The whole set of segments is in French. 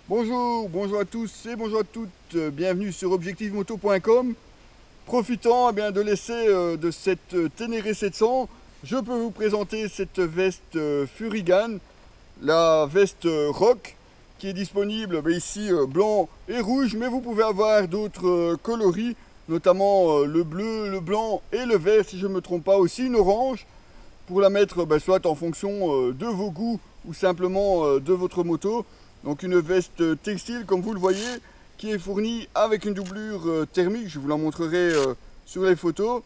Bonjour à tous et bonjour à toutes, bienvenue sur objectivemoto.com. Profitant de l'essai de cette Ténéré 700, je peux vous présenter cette veste Furigan, la veste Rock, qui est disponible ici blanc et rouge, mais vous pouvez avoir d'autres coloris, notamment le bleu, le blanc et le vert, si je ne me trompe pas, aussi une orange, pour la mettre soit en fonction de vos goûts ou simplement de votre moto. Donc une veste textile comme vous le voyez, qui est fournie avec une doublure thermique, je vous la montrerai sur les photos.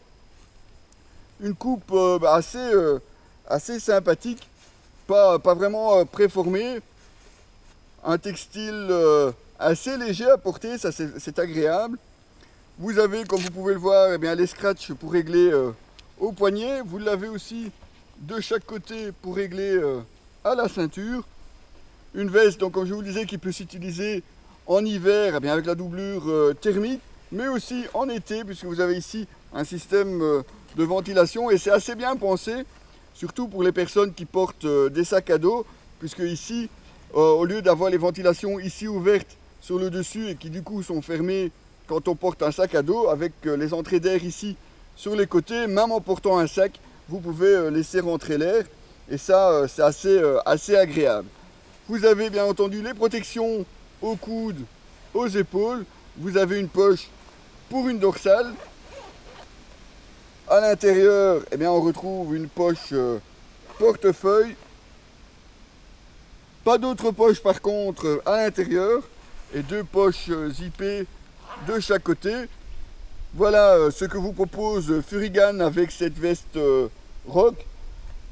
Une coupe assez sympathique, pas vraiment préformée. Un textile assez léger à porter, ça c'est agréable. Vous avez, comme vous pouvez le voir, les scratchs pour régler au poignet. Vous l'avez aussi de chaque côté pour régler à la ceinture. Une veste, donc comme je vous le disais, qui peut s'utiliser en hiver avec la doublure thermique, mais aussi en été, puisque vous avez ici un système de ventilation et c'est assez bien pensé, surtout pour les personnes qui portent des sacs à dos, puisque ici, au lieu d'avoir les ventilations ici ouvertes sur le dessus et qui du coup sont fermées quand on porte un sac à dos, avec les entrées d'air ici sur les côtés, même en portant un sac, vous pouvez laisser rentrer l'air et ça c'est assez agréable. Vous avez bien entendu les protections aux coudes, aux épaules. Vous avez une poche pour une dorsale. À l'intérieur, on retrouve une poche portefeuille. Pas d'autres poches par contre à l'intérieur. Et deux poches zippées de chaque côté. Voilà ce que vous propose Furigan avec cette veste Rock.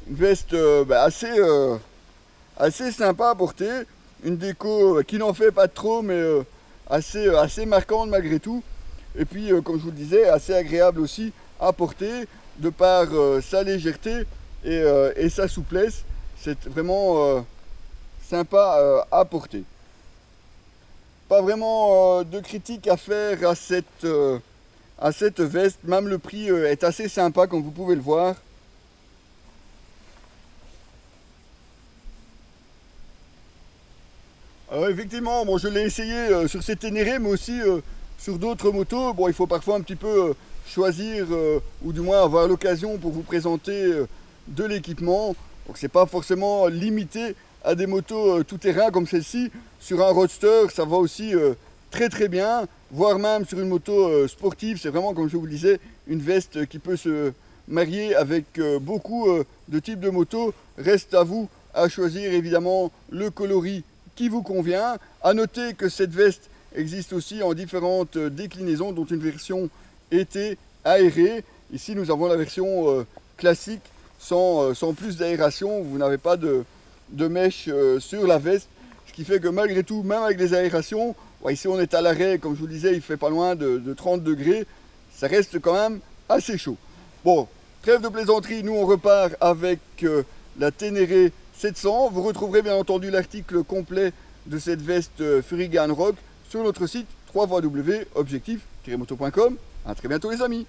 Une veste assez sympa à porter, une déco qui n'en fait pas trop mais assez marquante malgré tout, et puis comme je vous le disais assez agréable aussi à porter de par sa légèreté et sa souplesse. C'est vraiment sympa à porter. Pas vraiment de critique à faire à cette veste, même le prix est assez sympa comme vous pouvez le voir. Alors effectivement, bon, je l'ai essayé sur cette Ténéré, mais aussi sur d'autres motos. Bon, il faut parfois un petit peu choisir, ou du moins avoir l'occasion pour vous présenter de l'équipement. Donc c'est pas forcément limité à des motos tout-terrain comme celle-ci. Sur un roadster, ça va aussi très bien, voire même sur une moto sportive. C'est vraiment, comme je vous le disais, une veste qui peut se marier avec beaucoup de types de motos. Reste à vous à choisir évidemment le coloris qui vous convient. À noter que cette veste existe aussi en différentes déclinaisons, dont une version été aérée. Ici nous avons la version classique sans plus d'aération. Vous n'avez pas de mèche sur la veste, ce qui fait que malgré tout, même avec des aérations, ici on est à l'arrêt, comme je vous le disais, il fait pas loin de 30 degrés, ça reste quand même assez chaud. Bon, trêve de plaisanterie, nous on repart avec la Ténéré 700. Vous retrouverez bien entendu l'article complet de cette veste Furigan Rock sur notre site www.objectif-moto.com. À très bientôt les amis.